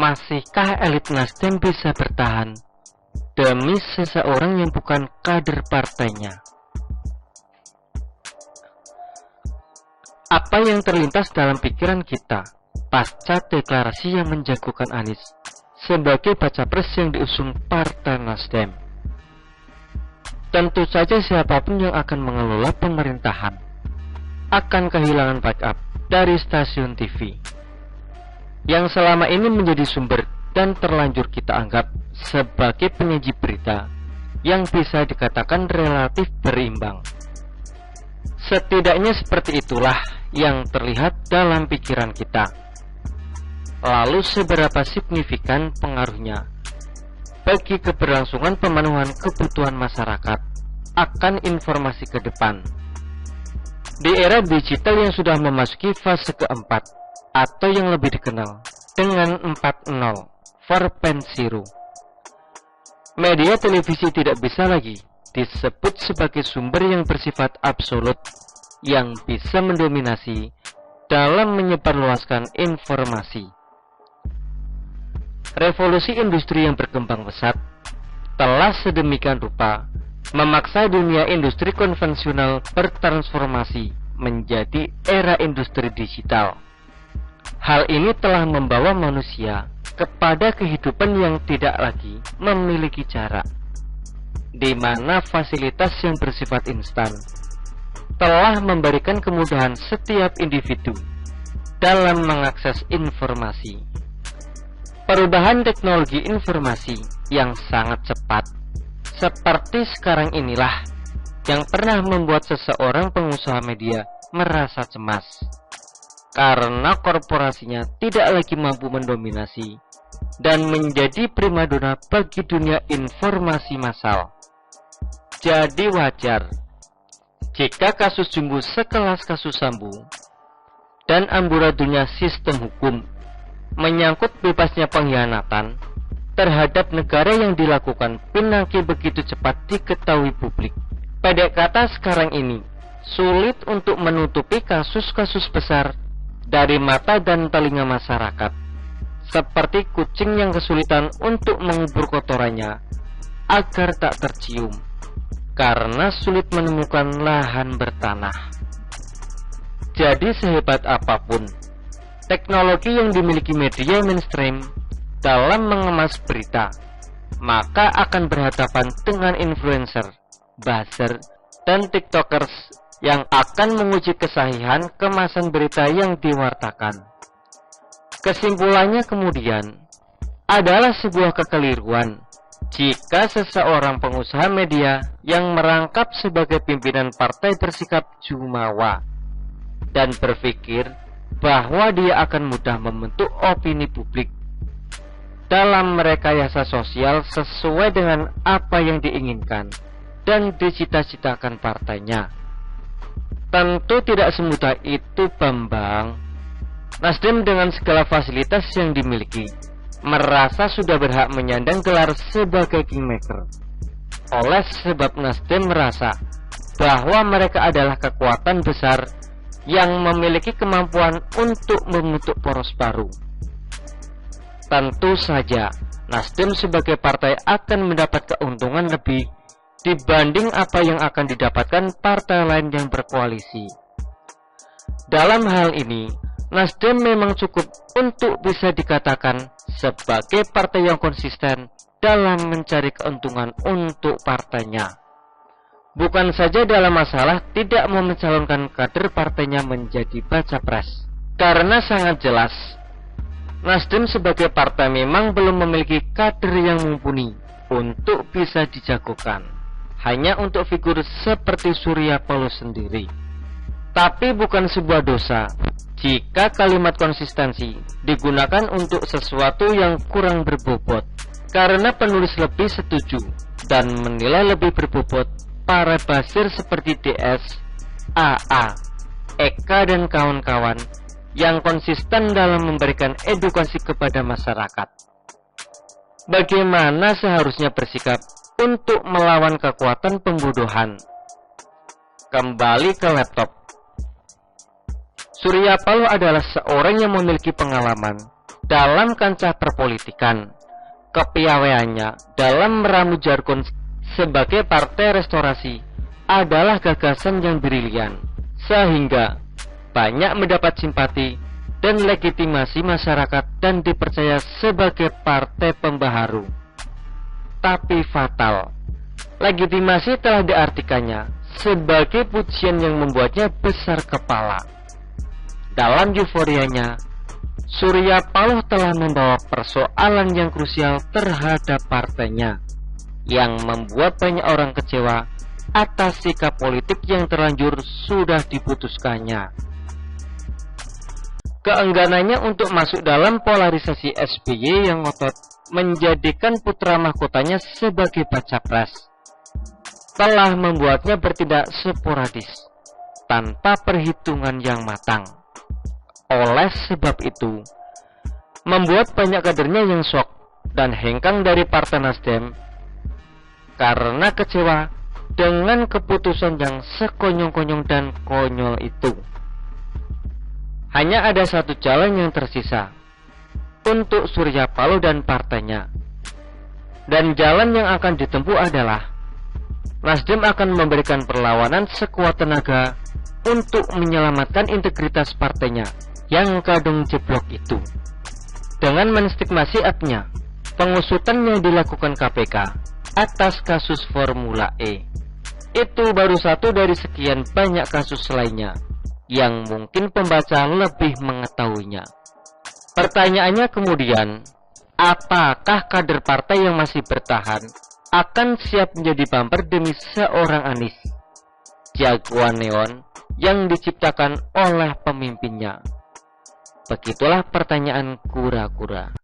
Masihkah elit Nasdem bisa bertahan demi seseorang yang bukan kader partainya? Apa yang terlintas dalam pikiran kita pasca deklarasi yang menjagokan Anies sebagai baca pres yang diusung Partai Nasdem? Tentu saja siapapun yang akan mengelola pemerintahan akan kehilangan backup dari stasiun TV yang selama ini menjadi sumber dan terlanjur kita anggap sebagai penyaji berita yang bisa dikatakan relatif berimbang. Setidaknya seperti itulah yang terlihat dalam pikiran kita. Lalu seberapa signifikan pengaruhnya bagi keberlangsungan pemenuhan kebutuhan masyarakat akan informasi ke depan di era digital yang sudah memasuki fase keempat atau yang lebih dikenal dengan 4.0 4.0. Media televisi tidak bisa lagi disebut sebagai sumber yang bersifat absolut yang bisa mendominasi dalam menyebarluaskan informasi. Revolusi industri yang berkembang pesat telah sedemikian rupa memaksa dunia industri konvensional bertransformasi menjadi era industri digital. Hal ini telah membawa manusia kepada kehidupan yang tidak lagi memiliki jarak, di mana fasilitas yang bersifat instan telah memberikan kemudahan setiap individu dalam mengakses informasi. Perubahan teknologi informasi yang sangat cepat seperti sekarang inilah yang pernah membuat seseorang pengusaha media merasa cemas karena korporasinya tidak lagi mampu mendominasi dan menjadi primadona bagi dunia informasi massal. Jadi wajar jika kasus Jumbo sekelas kasus Sambo dan amburadunya sistem hukum menyangkut bebasnya pengkhianatan terhadap negara yang dilakukan Pinangki begitu cepat diketahui publik. Pendek kata, sekarang ini sulit untuk menutupi kasus-kasus besar dari mata dan telinga masyarakat, seperti kucing yang kesulitan untuk mengubur kotorannya agar tak tercium karena sulit menemukan lahan bertanah. Jadi sehebat apapun teknologi yang dimiliki media mainstream dalam mengemas berita, maka akan berhadapan dengan influencer, buzzer, dan tiktokers yang akan menguji kesahihan kemasan berita yang diwartakan. Kesimpulannya kemudian adalah sebuah kekeliruan jika seseorang pengusaha media yang merangkap sebagai pimpinan partai bersikap jumawa dan berpikir bahwa dia akan mudah membentuk opini publik dalam merekayasa sosial sesuai dengan apa yang diinginkan dan dicita-citakan partainya. Tentu tidak semudah itu, Bambang. Nasdem dengan segala fasilitas yang dimiliki merasa sudah berhak menyandang gelar sebagai kingmaker. Oleh sebab Nasdem merasa bahwa mereka adalah kekuatan besar yang memiliki kemampuan untuk membentuk poros baru. Tentu saja Nasdem sebagai partai akan mendapat keuntungan lebih dibanding apa yang akan didapatkan partai lain yang berkoalisi. Dalam hal ini, Nasdem memang cukup untuk bisa dikatakan sebagai partai yang konsisten dalam mencari keuntungan untuk partainya. Bukan saja dalam masalah tidak mau mencalonkan kader partainya menjadi baca pres, karena sangat jelas Nasdem sebagai partai memang belum memiliki kader yang mumpuni untuk bisa dijagokan hanya untuk figur seperti Surya Paloh sendiri. Tapi bukan sebuah dosa jika kalimat konsistensi digunakan untuk sesuatu yang kurang berbobot, karena penulis lebih setuju dan menilai lebih berbobot para basir seperti DS, AA, Eka dan kawan-kawan yang konsisten dalam memberikan edukasi kepada masyarakat. Bagaimana seharusnya bersikap untuk melawan kekuatan pembodohan. Kembali ke laptop. Surya Paloh adalah seorang yang memiliki pengalaman dalam kancah perpolitikan. Kepiawaiannya dalam meramu jargon sebagai partai restorasi adalah gagasan yang brilian, sehingga banyak mendapat simpati dan legitimasi masyarakat dan dipercaya sebagai partai pembaharu. Tapi fatal, legitimasi telah diartikannya sebagai pujian yang membuatnya besar kepala. Dalam euforianya, Surya Paloh telah membawa persoalan yang krusial terhadap partainya, yang membuat banyak orang kecewa atas sikap politik yang terlanjur sudah diputuskannya. Keengganannya untuk masuk dalam polarisasi SBY yang ngotot menjadikan putra mahkotanya sebagai baca pres telah membuatnya bertindak sporadis tanpa perhitungan yang matang. Oleh sebab itu, membuat banyak kadernya yang shock dan hengkang dari Partai Nasdem karena kecewa dengan keputusan yang sekonyong-konyong dan konyol itu. Hanya ada satu jalan yang tersisa untuk Surya Paloh dan partainya, dan jalan yang akan ditempuh adalah Nasdem akan memberikan perlawanan sekuat tenaga untuk menyelamatkan integritas partainya yang kadung jeblok itu. Dengan menstigmasi adnya pengusutan yang dilakukan KPK atas kasus Formula E, itu baru satu dari sekian banyak kasus lainnya yang mungkin pembaca lebih mengetahuinya. Pertanyaannya kemudian, apakah kader partai yang masih bertahan akan siap menjadi bumper demi seorang Anies, jagoan neon yang diciptakan oleh pemimpinnya? Begitulah pertanyaan kura-kura.